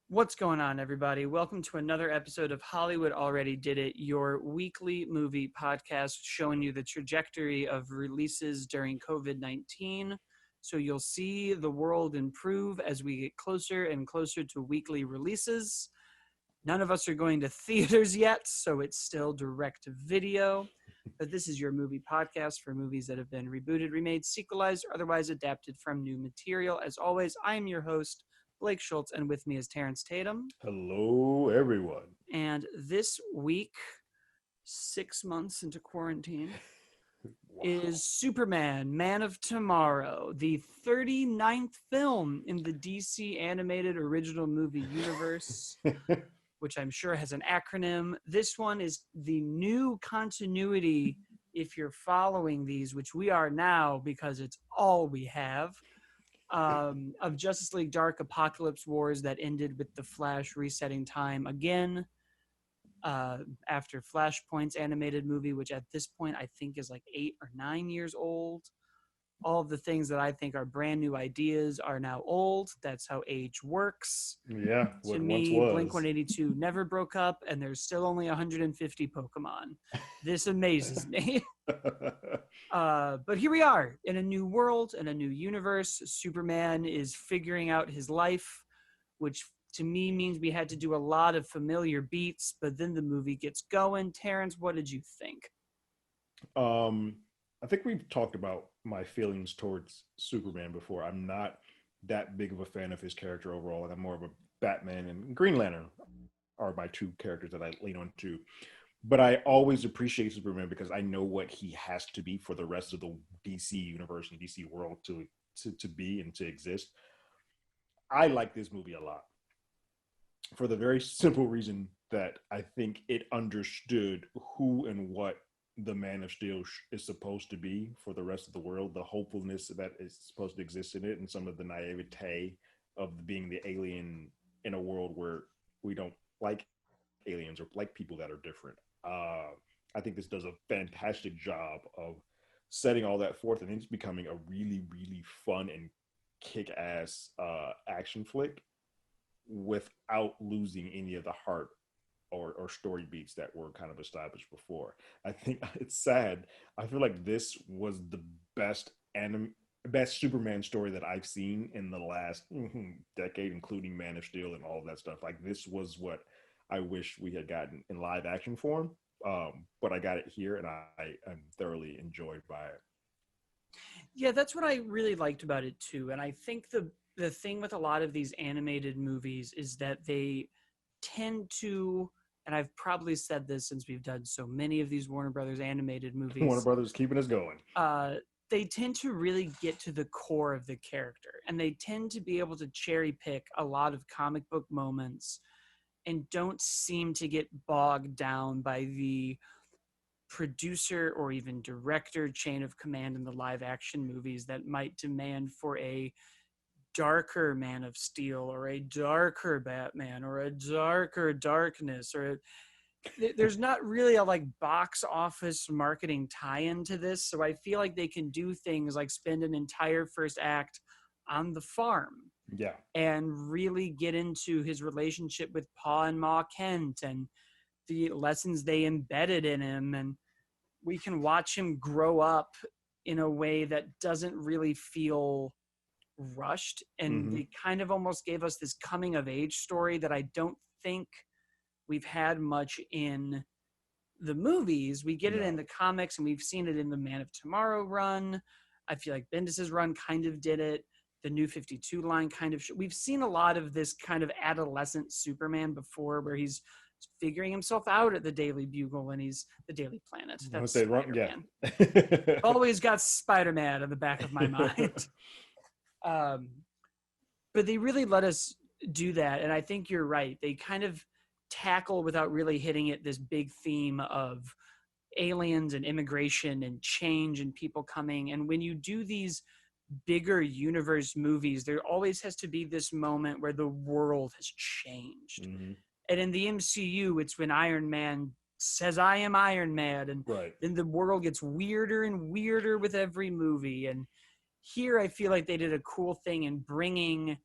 What's going on, everybody? Welcome to another episode of Hollywood Already Did It, your weekly movie podcast showing you the trajectory of releases during COVID-19. So you'll see the world improve as we get closer and closer to weekly releases. None of us are going to theaters yet, so it's still direct to video. But this is your movie podcast for movies that have been rebooted, remade, sequelized, or otherwise adapted from new material. As always, I am your host, Blake Schultz, and with me is Terrence Tatum. Hello, everyone. And this week, 6 months into quarantine, is Superman, Man of Tomorrow, the 39th film in the DC animated original movie universe, which I'm sure has an acronym. This one is the new continuity, if you're following these, which we are now because it's all we have. Of Justice League Dark Apocalypse Wars that ended with the Flash resetting time again after Flashpoint's animated movie, which at this point I think is like 8 or 9 years old. All of the things that I think are brand new ideas are now old. That's how age works. Yeah, to me, Blink-182 never broke up, and there's still only 150 Pokemon. This amazes me. But here we are in a new world, in a new universe. Superman is figuring out his life, which to me means we had to do a lot of familiar beats, but then the movie gets going. Terrence, what did you think? I think we've talked about my feelings towards Superman before. I'm not that big of a fan of his character overall. I'm more of a Batman and Green Lantern are my two characters that I lean on to. But I always appreciate Superman because I know what he has to be for the rest of the DC universe and DC world to be and to exist. I like this movie a lot for the very simple reason that I think it understood who and what the Man of Steel is supposed to be for the rest of the world, the hopefulness that is supposed to exist in it, and some of the naivete of being the alien in a world where we don't like aliens or like people that are different. I think this does a fantastic job of setting all that forth and it's becoming a really, really fun and kick-ass action flick without losing any of the heart or story beats that were kind of established before. I think it's sad. I feel like this was the best Superman story that I've seen in the last decade, including Man of Steel and all of that stuff. Like, this was what I wish we had gotten in live action form, but I got it here, and I'm thoroughly enjoyed by it. Yeah, that's what I really liked about it too. And I think the thing with a lot of these animated movies is that they tend to, and I've probably said this since we've done so many of these Warner Brothers animated movies. Warner Brothers keeping us going. They tend to really get to the core of the character, and they tend to be able to cherry pick a lot of comic book moments and don't seem to get bogged down by the producer or even director chain of command in the live action movies that might demand for a darker Man of Steel or a darker Batman or a darker Darkness, or there's not really a like box office marketing tie-in to this. So I feel like they can do things like spend an entire first act on the farm. Yeah. And really get into his relationship with Pa and Ma Kent and the lessons they embedded in him. And we can watch him grow up in a way that doesn't really feel rushed. And they kind of almost gave us this coming of age story that I don't think we've had much in the movies. We get it in the comics, and we've seen it in the Man of Tomorrow run. I feel like Bendis's run kind of did it. The New 52 line kind of we've seen a lot of this kind of adolescent Superman before, where he's figuring himself out at the Daily Bugle and he's the Daily Planet. That's Spider-Man. Yeah. Always got Spider-Man in the back of my mind. But they really let us do that, and I think you're right. They kind of tackle without really hitting it this big theme of aliens and immigration and change and people coming. And when you do these bigger universe movies, there always has to be this moment where the world has changed. Mm-hmm. And in the MCU, it's when Iron Man says, I am Iron Man. And Right. then the world gets weirder and weirder with every movie. And here I feel like they did a cool thing in bringing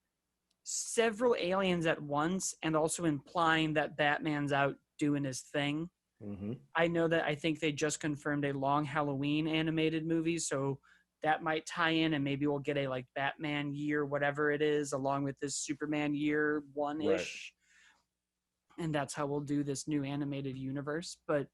several aliens at once and also implying that Batman's out doing his thing. Mm-hmm. I know that I think they just confirmed a Long Halloween animated movie, so that might tie in, and maybe we'll get a like Batman year, whatever it is, along with this Superman year one Right. ish, and that's how we'll do this new animated universe. But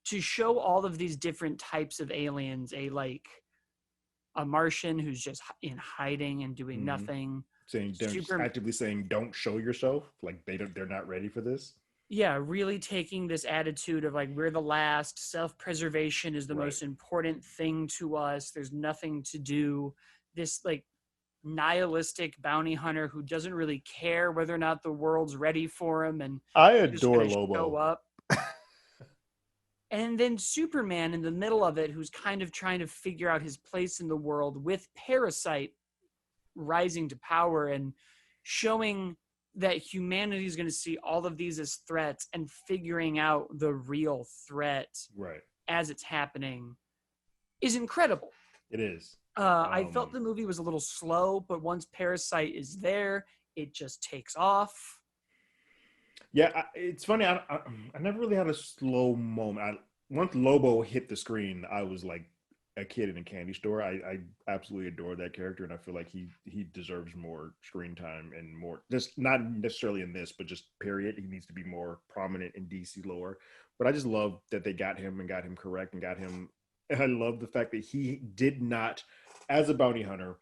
to show all of these different types of aliens, a Martian who's just in hiding and doing Mm-hmm. nothing, Saying, actively saying, don't show yourself. Like they're not ready for this. Yeah, really taking this attitude of like, we're the last, self-preservation is the Right. most important thing to us, there's nothing to do. This like nihilistic bounty hunter who doesn't really care whether or not the world's ready for him, and I he's just adore gonna show Lobo. up. And then Superman in the middle of it, who's kind of trying to figure out his place in the world, with Parasite rising to power and showing that humanity is going to see all of these as threats and figuring out the real threat Right. as it's happening is incredible. It is. I felt the movie was a little slow, but once Parasite is there, it just takes off. Yeah, it's funny. I never really had a slow moment. Once Lobo hit the screen, I was like a kid in a candy store. I absolutely adore that character, and I feel like he deserves more screen time and more. Just not necessarily in this, but just period. He needs to be more prominent in DC lore. But I just love that they got him and got him correct and got him. And I love the fact that he did not, as a bounty hunter,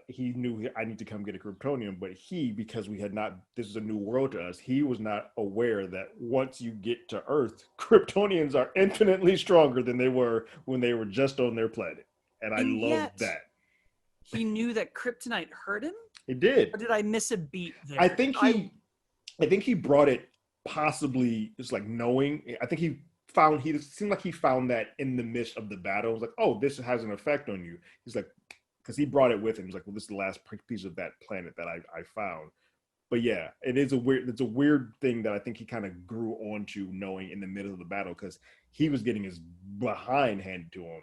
he knew I need to come get a Kryptonian, but because we had not, this is a new world to us, he was not aware that once you get to Earth, Kryptonians are infinitely stronger than they were when they were just on their planet. And I And love yet, that. he knew that kryptonite hurt him? He did. Or did I miss a beat there? I think he brought it possibly just like knowing. I think he seemed like he found that in the midst of the battle. It was like, oh, this has an effect on you. He's like, because he brought it with him. He's like, well, this is the last piece of that planet that I found. But yeah, it's a weird thing that I think he kind of grew onto knowing in the middle of the battle, because he was getting his behind handed to him.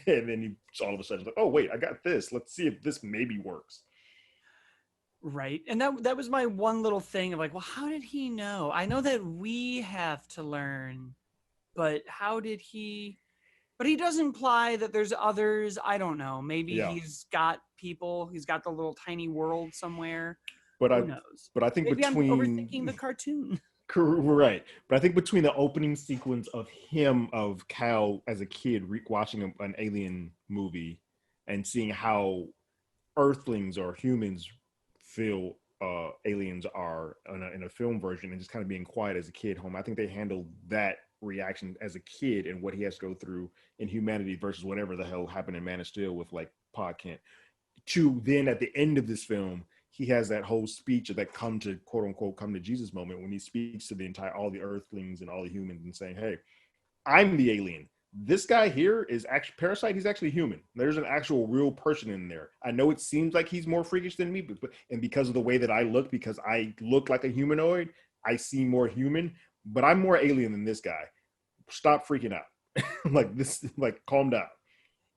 And then he all of a sudden like, oh wait, I got this. Let's see if this maybe works. Right. And that was my one little thing of like, well, how did he know? I know that we have to learn, but how did he? But he does imply that there's others. I don't know. Maybe he's got people. He's got the little tiny world somewhere. Who knows? But I think maybe between I'm overthinking the cartoon. Right. But I think between the opening sequence of Kal as a kid watching an alien movie and seeing how Earthlings or humans feel aliens are in a film version, and just kind of being quiet as a kid home, I think they handled that reaction as a kid and what he has to go through in humanity versus whatever the hell happened in Man of Steel with like Pa Kent. To then at the end of this film, he has that whole speech of that come to quote unquote come to Jesus moment when he speaks to all the Earthlings and all the humans and saying, hey, I'm the alien. This guy here is actually Parasite. He's actually human. There's an actual real person in there. I know it seems like he's more freakish than me, but and because of the way that I look, because I look like a humanoid, I seem more human, but I'm more alien than this guy. Stop freaking out. Like this, like calm down.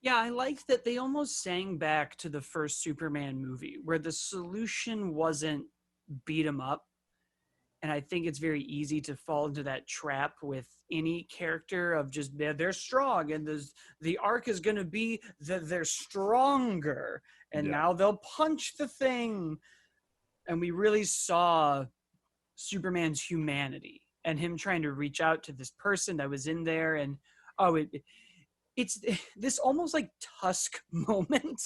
Yeah, I liked that they almost sang back to the first Superman movie where the solution wasn't beat him up. And I think it's very easy to fall into that trap with any character of just they're strong and the arc is going to be that they're stronger and now they'll punch the thing. And we really saw Superman's humanity and him trying to reach out to this person that was in there. And it's this almost like Tusk moment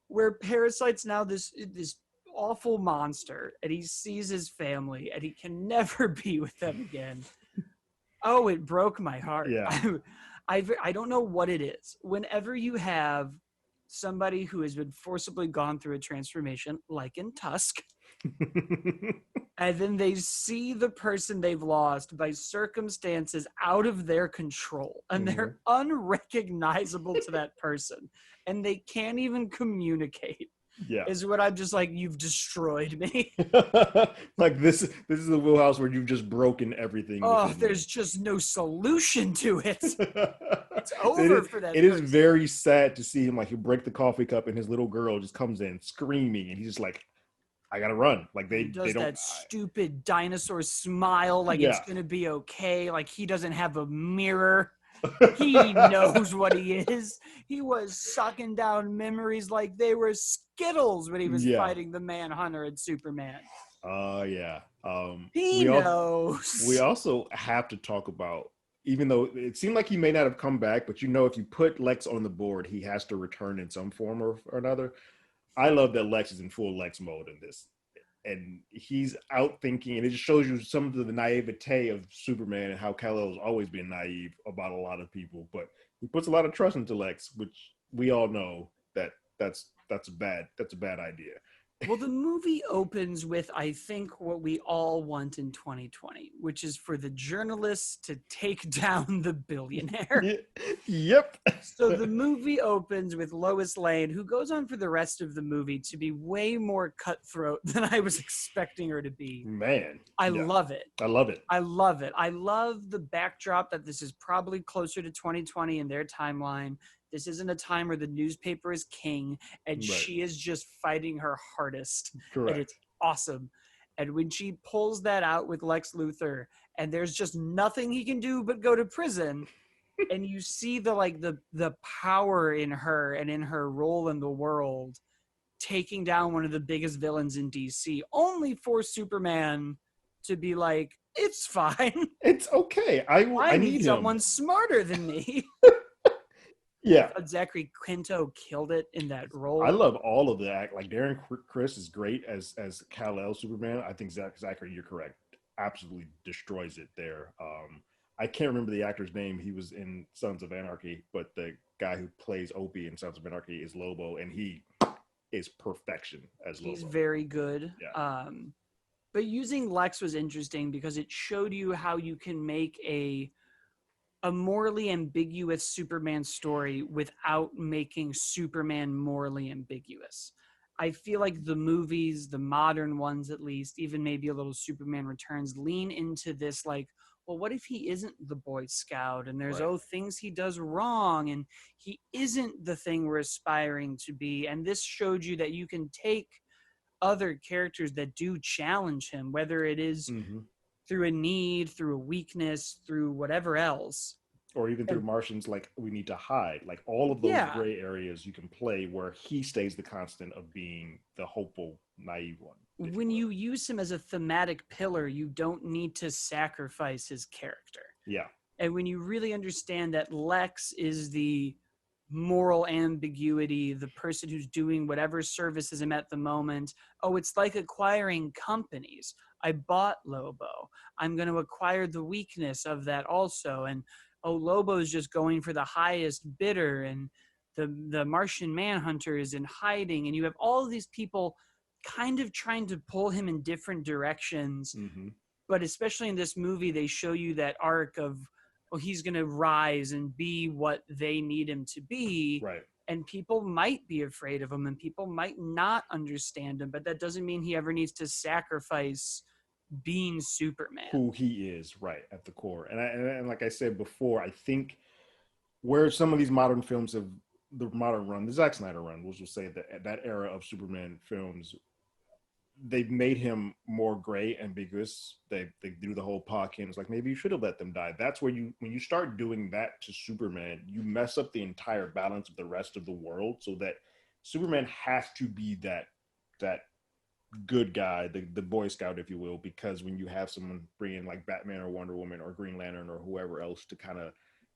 where Parasite's now this awful monster and he sees his family and he can never be with them again. Oh, it broke my heart. Yeah. I don't know what it is. Whenever you have somebody who has been forcibly gone through a transformation, like in Tusk, and then they see the person they've lost by circumstances out of their control, and Mm-hmm. they're unrecognizable to that person, and they can't even communicate. Yeah. Is what I'm just like, you've destroyed me. Like this is the wheelhouse where you've just broken everything Oh, within me. there's just no solution to it. It's it over is for that it is person. very sad to see him, like, he'll break the coffee cup and his little girl just comes in screaming and he's just like, I gotta run. Like And he they does don't that stupid dinosaur smile like it's yeah. going to be okay. Like he doesn't have a mirror. He knows what he is. He was sucking down memories like they were Skittles when he was Yeah. fighting the Manhunter and Superman. Yeah. He We knows. also have to talk about, even though it seemed like he may not have come back, but if you put Lex on the board, he has to return in some form or another. I love that Lex is in full Lex mode in this. And he's out thinking, and it just shows you some of the naivete of Superman and how Kal-El has always been naive about a lot of people. But he puts a lot of trust into Lex, which we all know that that's a bad idea. Well, the movie opens with, I think, what we all want in 2020, which is for the journalists to take down the billionaire. Yep. So the movie opens with Lois Lane, who goes on for the rest of the movie to be way more cutthroat than I was expecting her to be. Man. I Yeah. love it. I love it. I love it. I love the backdrop that this is probably closer to 2020 in their timeline. This isn't a time where the newspaper is king and Right. she is just fighting her hardest. Correct. And it's awesome. And when she pulls that out with Lex Luthor and there's just nothing he can do but go to prison, and you see the power in her and in her role in the world, taking down one of the biggest villains in DC, only for Superman to be like, it's fine. It's okay. I I need need him. someone smarter than me. Yeah. Zachary Quinto killed it in that role. I love all of the act. Like Darren Chris is great as Kal-El Superman. I think Zachary, you're correct. Absolutely destroys it there. I can't remember the actor's name. He was in Sons of Anarchy, but the guy who plays Opie in Sons of Anarchy is Lobo, and he is perfection as Lobo. He's very good. Yeah. But using Lex was interesting because it showed you how you can make a morally ambiguous Superman story without making Superman morally ambiguous. I feel like the movies, the modern ones at least, even maybe a little Superman Returns, lean into this like, well, what if he isn't the Boy Scout and there's, Right. things he does wrong and he isn't the thing we're aspiring to be. And this showed you that you can take other characters that do challenge him, whether it is through a need, through a weakness, through whatever else. Or even through Martians, like we need to hide. Like all of those gray areas you can play where he stays the constant of being the hopeful, naive one. When you use him as a thematic pillar, you don't need to sacrifice his character. Yeah. And when you really understand that Lex is the moral ambiguity, the person who's doing whatever services him at the moment. Oh, it's like acquiring companies. I bought Lobo. I'm going to acquire the weakness of that also. And Lobo's just going for the highest bidder, and the Martian Manhunter is in hiding, and you have all of these people kind of trying to pull him in different directions. But especially in this movie, they show you that arc of, he's going to rise and be what they need him to be. Right. And people might be afraid of him and people might not understand him, but that doesn't mean he ever needs to sacrifice being Superman. Who he is, right, at the core. And like I said before, I think where some of these modern films have, the modern run, the Zack Snyder run, we'll just say that era of Superman films, they've made him more gray, ambiguous. They do the whole Hawkins, like maybe you should have let them die. That's where when you start doing that to Superman, you mess up the entire balance of the rest of the world, so that Superman has to be that good guy, the Boy Scout, if you will, because when you have someone bring in like Batman or Wonder Woman or Green Lantern or whoever else to kind of,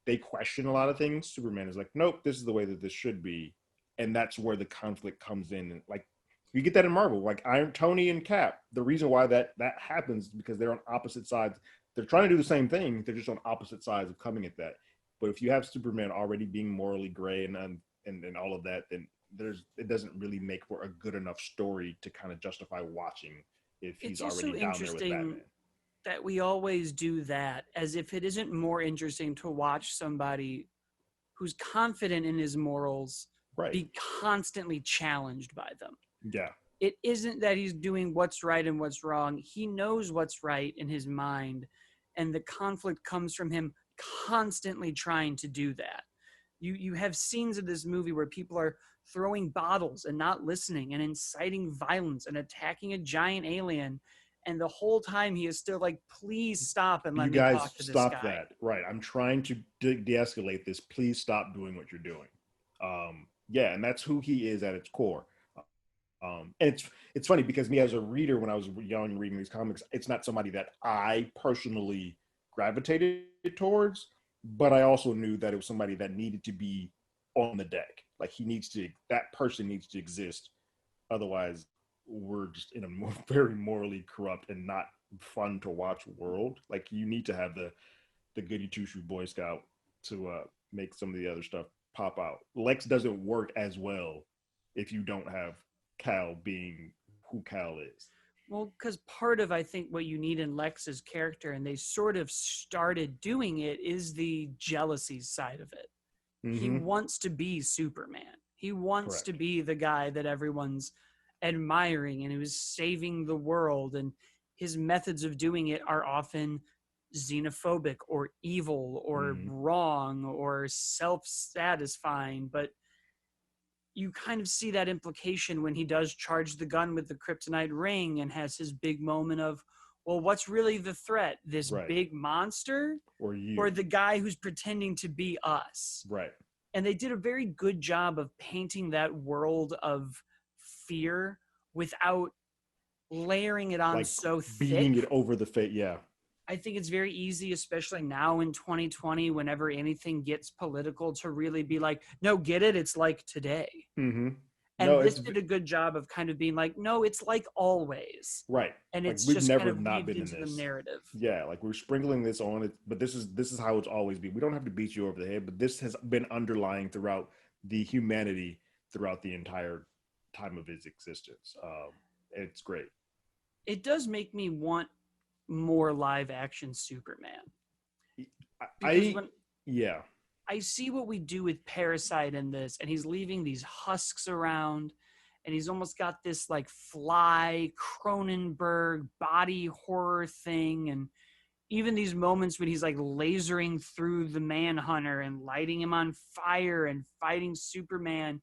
they question a lot of things, Superman is like, nope, this is the way that this should be. And that's where the conflict comes in. And like, you get that in Marvel, like Tony and Cap. The reason why that happens is because they're on opposite sides. They're trying to do the same thing. They're just on opposite sides of coming at that. But if you have Superman already being morally gray and all of that, then it doesn't really make for a good enough story to kind of justify watching if he's It's also already down there with interesting Batman. that we always do that, as if it isn't more interesting to watch somebody who's confident in his morals Right. be constantly challenged by them. Yeah. It isn't that he's doing what's right and what's wrong. He knows what's right in his mind, and the conflict comes from him constantly trying to do that. You have scenes of this movie where people are throwing bottles and not listening and inciting violence and attacking a giant alien, and the whole time he is still like, please stop and You let me guys talk to this stop guy. that. Right. I'm trying to de-escalate this. Please stop doing what you're doing. Yeah, and that's who he is at its core. And it's funny because me as a reader, when I was young reading these comics, it's not somebody that I personally gravitated towards, but I also knew that it was somebody that needed to be on the deck. Like that person needs to exist. Otherwise, we're just in a very morally corrupt and not fun to watch world. Like you need to have the goody two shoe Boy Scout to make some of the other stuff pop out. Lex doesn't work as well if you don't have Kal being who Kal is. Well, because part of, I think, what you need in Lex's character, and they sort of started doing it, is the jealousy side of it. He Mm-hmm. wants to be Superman. He wants to Correct. be the guy that everyone's admiring and who's saving the world. And his methods of doing it are often xenophobic or evil or Mm-hmm. wrong or self-satisfying. But you kind of see that implication when he does charge the gun with the kryptonite ring and has his big moment of, well, what's really the threat? This Right. big monster Or you. or the guy who's pretending to be us? Right. And they did a very good job of painting that world of fear without layering it on Like so beating thick. it over the face. Yeah. I think it's very easy, especially now in 2020, whenever anything gets political, to really be like, no, get it? It's like today. Mm-hmm. And No, this it's did a good job of kind of being like, no, it's like always. right. And Like it's we've just kind never of not weaved been in into the this. narrative. Yeah, like we're sprinkling this on it, but this is how it's always been. We don't have to beat you over the head, but this has been underlying throughout the humanity throughout the entire time of its existence. It's great. It does make me want more live action Superman. Because I when yeah. I see what we do with Parasite in this, and he's leaving these husks around, and he's almost got this like fly Cronenberg body horror thing, and even these moments when he's like lasering through the Manhunter and lighting him on fire and fighting Superman.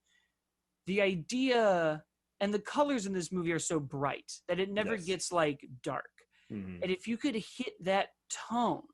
The idea and the colors in this movie are so bright that it never Yes. gets like dark. Mm-hmm. And if you could hit that tone,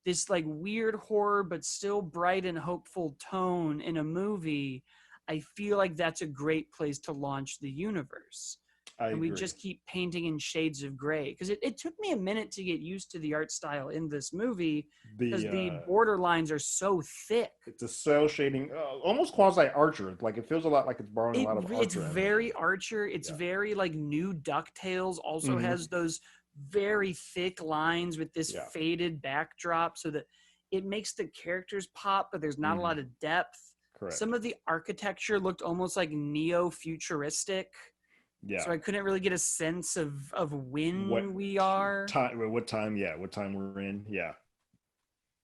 this like weird horror but still bright and hopeful tone in a movie, I feel like that's a great place to launch the universe. I And we agree. just keep painting in shades of gray, because it took me a minute to get used to the art style in this movie, because the The border lines are so thick. it's a cell shading, almost quasi Archer. Like it feels a lot like it's borrowing a lot of It's Archer very animation. Archer. It's Yeah. very like new DuckTales. Also Mm-hmm. has those very thick lines with this Yeah. faded backdrop, so that it makes the characters pop, but there's not a Mm-hmm. lot of depth. Correct. Some of the architecture looked almost like neo-futuristic, Yeah. so I couldn't really get a sense of What when we are. time? What time? Yeah. What time we're in? Yeah.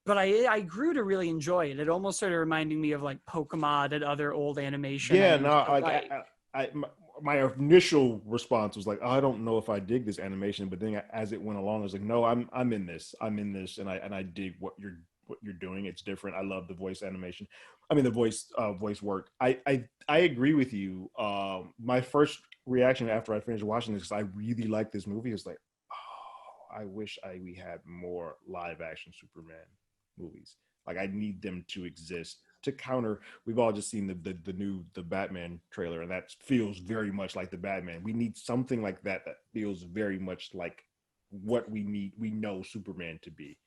But I grew to really enjoy it. It almost started reminding me of like Pokemon and other old animation I Yeah. No. used to Like like. my initial response was like, oh, I don't know if I dig this animation, but then as it went along, I was like, no, I'm in this. I'm in this, and I dig what you're doing. It's different. I love the voice animation. I mean, the voice work. I agree with you. My first reaction after I finished watching this, because I really like this movie, is like, oh, I wish we had more live action Superman movies. Like I need them to exist to counter. We've all just seen the Batman trailer, and that feels very much like the Batman. We need something like that feels very much like what we know Superman to be.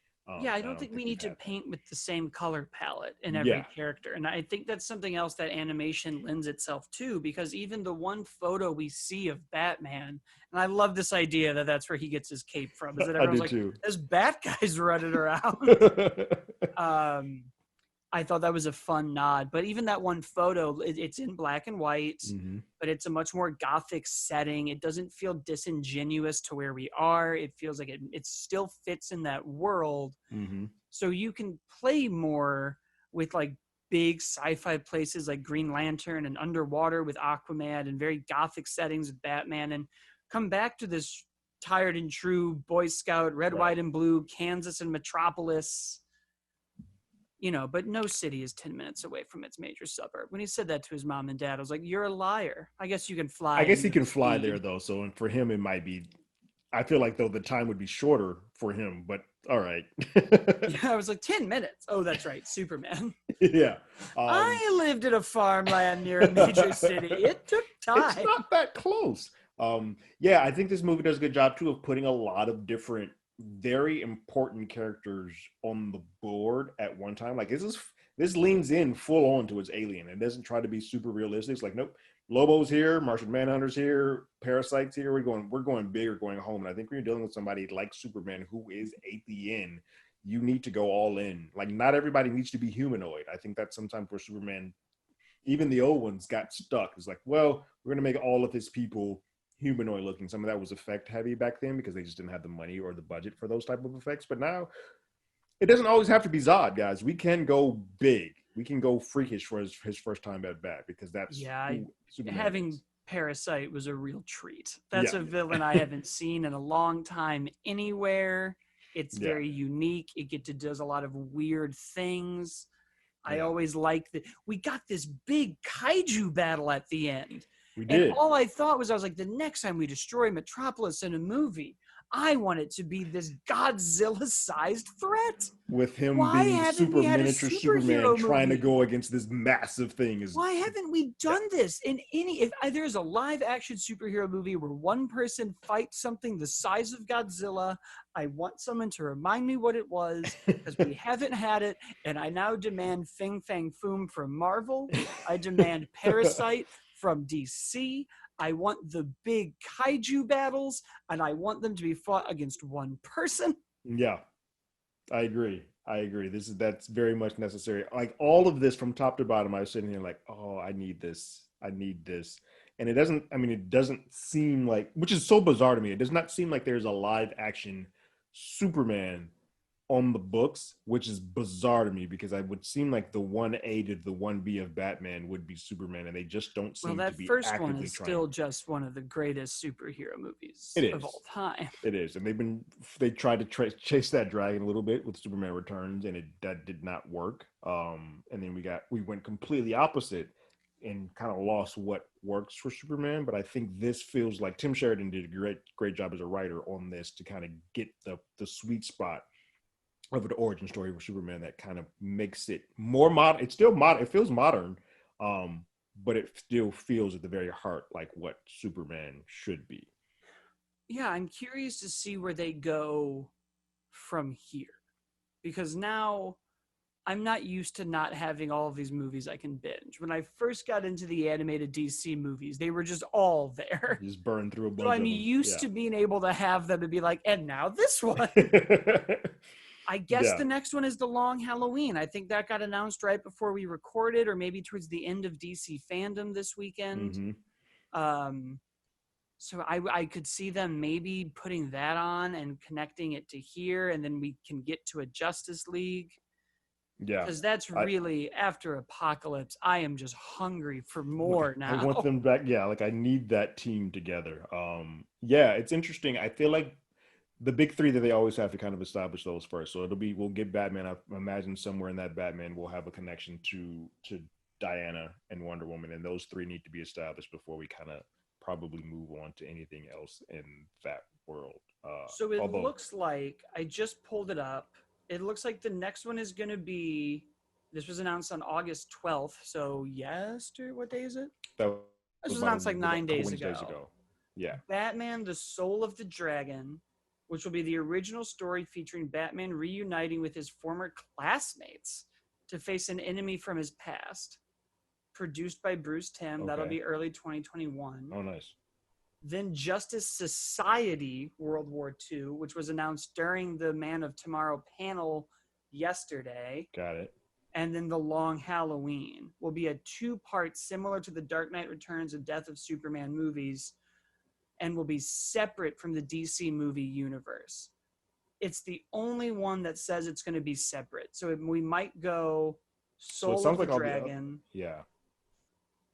Yeah, I I don't don't think think we we've need to had that. paint with the same color palette in every Yeah. character. And I think that's something else that animation lends itself to, because even the one photo we see of Batman, and I love this idea that that's where he gets his cape from, is that I everyone's do like, too. this Bat guy's running around. um, I thought that was a fun nod. But even that one photo, it's in black and white, Mm-hmm. but it's a much more gothic setting. It doesn't feel disingenuous to where we are. It feels like it still fits in that world. Mm-hmm. So you can play more with like big sci-fi places like Green Lantern and underwater with Aquaman and very gothic settings with Batman, and come back to this tired and true Boy Scout, red, Right. white, and blue, Kansas and Metropolis. But no city is 10 minutes away from its major suburb. When he said that to his mom and dad, I was like, you're a liar. I guess you can I fly guess he into can the fly there speed. though, so and for him it might be. I feel like though the time would be shorter for him, but all right. Yeah, I was like, 10 minutes. Oh, that's right. Superman. Yeah. Um, I lived in a farmland near a major city. It took it's time. not that close. Yeah, I think this movie does a good job too of putting a lot of different, very important characters on the board at one time. Like this leans in full on to its alien. It doesn't try to be super realistic. It's like, nope, Lobo's here, Martian Manhunter's here, Parasite's here. We're going big or going home. And I think when you're dealing with somebody like Superman who is at the end, you need to go all in. Like not everybody needs to be humanoid. I think that's sometimes where Superman, even the old ones, got stuck. It's like, well, we're going to make all of his people humanoid looking. Some of that was effect heavy back then because they just didn't have the money or the budget for those type of effects. But now it doesn't always have to be Zod, guys. We can go big. We can go freakish for his first time at bat because that's Yeah, who Superman having is. Parasite was a real treat. That's Yeah. a villain I haven't seen in a long time anywhere. It's Yeah. very unique. Does a lot of weird things. I Yeah. always like that. We got this big kaiju battle at the end. We And did. all I thought was, I was like, the next time we destroy Metropolis in a movie, I want it to be this Godzilla sized threat. With him Why being haven't super we had a miniature Superman superhero trying to movie? go against this massive thing is Why haven't we yeah. done this in any? If there's a live action superhero movie where one person fights something the size of Godzilla, I want someone to remind me what it was because we haven't had it. And I now demand Fing Fang Foom from Marvel. I demand Parasite from DC. I want the big kaiju battles, and I want them to be fought against one person. Yeah. I agree. That's very much necessary. Like all of this from top to bottom, I was sitting here like, oh, I need this. I need this. And it doesn't seem like, which is so bizarre to me. It does not seem like there's a live action Superman on the books, which is bizarre to me because I would seem like the 1A to the 1B of Batman would be Superman, and they just don't Well, seem to that be first one actively is trying. still just one of the greatest superhero movies It of is. all time. It is, and they tried to chase that dragon a little bit with Superman Returns, and that did not work. And then we went completely opposite and kind of lost what works for Superman. But I think this feels like Tim Sheridan did a great job as a writer on this to kind of get the sweet spot of an origin story for Superman that kind of makes it more modern. It's still modern. It feels modern, but it still feels at the very heart like what Superman should be. Yeah, I'm curious to see where they go from here because now I'm not used to not having all of these movies I can binge. When I first got into the animated DC movies, they were just all there. You just burn through a bunch So I'm of them. used Yeah. to being able to have them and be like, and now this one. I guess Yeah. the next one is The Long Halloween. I think that got announced right before we recorded, or maybe towards the end of DC fandom this weekend. Um, so I could see them maybe putting that on and connecting it to here, and then we can get to a Justice League. Yeah. Because that's I, really, after Apocalypse, I am just hungry for like, more I now. want them back. Yeah, like I need that team together. Yeah, it's interesting. I feel like the big three that they always have to kind of establish those first. So we'll get Batman. I imagine somewhere in that Batman we'll have a connection to Diana and Wonder Woman, and those three need to be established before we kind of probably move on to anything else in that world. So it Although looks like, I just pulled it up. It looks like the next one is going to be, this was announced on August 12th. So what day is it? that This was was about announced like 9 days Wednesdays ago. ago. Yeah. Batman, the Soul of the Dragon, which will be the original story featuring Batman reuniting with his former classmates to face an enemy from his past. Produced by Bruce Timm. Okay. That'll be early 2021. Oh, nice. Then Justice Society World War II, which was announced during the Man of Tomorrow panel yesterday. Got it. and then The Long Halloween will be a 2-part similar to the Dark Knight Returns and Death of Superman movies, and will be separate from the DC movie universe. It's the only one that says it's going to be separate. So we might go So it Soul of sounds the like all Dragon yeah.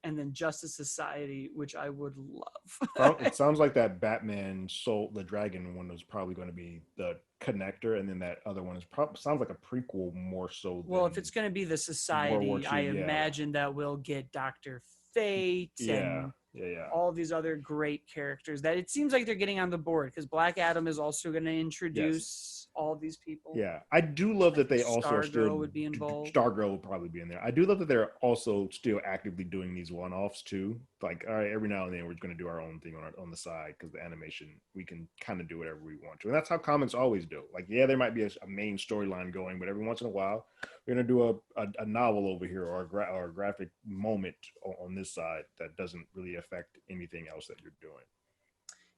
and then Justice Society, which I would love. It sounds like that Batman Soul the Dragon one was probably going to be the connector, and then that other one is probably sounds like a prequel more so Well, than if it's going to be the World War Society, I II. Yeah, imagine that we'll get Dr. Fate yeah, and yeah. all these other great characters that it seems like they're getting on the board, because Black Adam is also going to Yes. introduce all these people. Yeah, I do love I that think they also are still Stargirl would be involved. Stargirl will probably be in there. I do love that they're also still actively doing these one-offs too. Like, all right, every now and then we're going to do our own thing on the side because the animation we can kind of do whatever we want to, and that's how comics always do. Like, yeah, there might be a main storyline going, but every once in a while we're going to do a novel over here or a graphic moment on this side that doesn't really affect anything else that you're doing.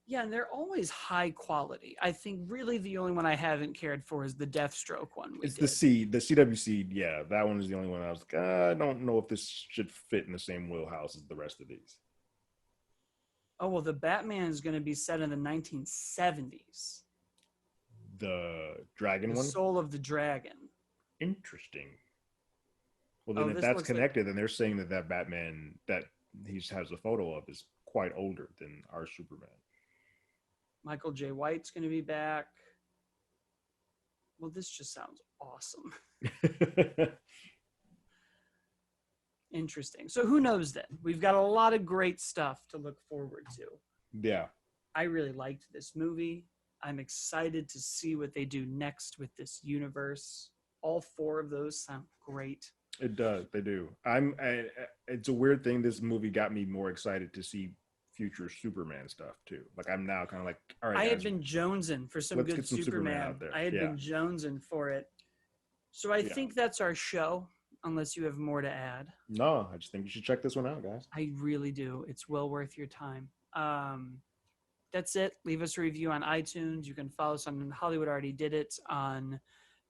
Yeah, and they're always high quality. I think really the only one I haven't cared for is the Deathstroke one we It's did. the CWC. Yeah, that one is the only one I was like, I don't know if this should fit in the same wheelhouse as the rest of these. Oh, well, the Batman is going to be set in the 1970s. The dragon The one? Soul of the Dragon. Interesting. Well, then if This that's looks connected, then they're saying that Batman that he has a photo of is quite older than our Superman. Michael J. White's going to be back. Well, this just sounds awesome. Interesting. So who knows then? We've got a lot of great stuff to look forward to. Yeah. I really liked this movie. I'm excited to see what they do next with this universe. All 4 of those sound great. It does. They do. It's a weird thing. This movie got me more excited to see future Superman stuff too. Like, I'm now kind of like, all right, I had guys, been jonesing for some let's good get some Superman Superman. out there. I had Yeah. been jonesing for it. So I think that's our show, unless you have more to add. No, I just think you should check this one out, guys. I really do. It's well worth your time. That's it. Leave us a review on iTunes. You can follow us on Hollywood Already Did It on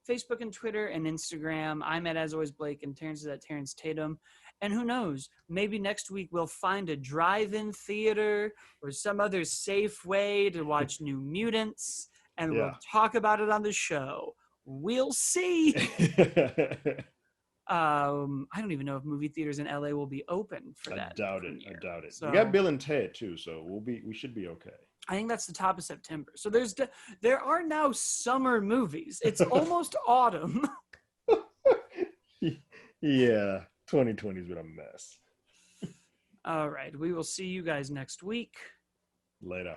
Facebook and Twitter and Instagram. I'm at As Always Blake, and Terrence is at Terrence Tatum. And who knows, maybe next week we'll find a drive-in theater or some other safe way to watch New Mutants, and we'll talk about it on the show. We'll see. I don't even know if movie theaters in LA will be open for that. I doubt it. So, we got Bill and Ted too, so we should be okay. I think that's the top of September. So there are now summer movies. It's almost autumn. Yeah, 2020 has been a mess. All right. We will see you guys next week. Later.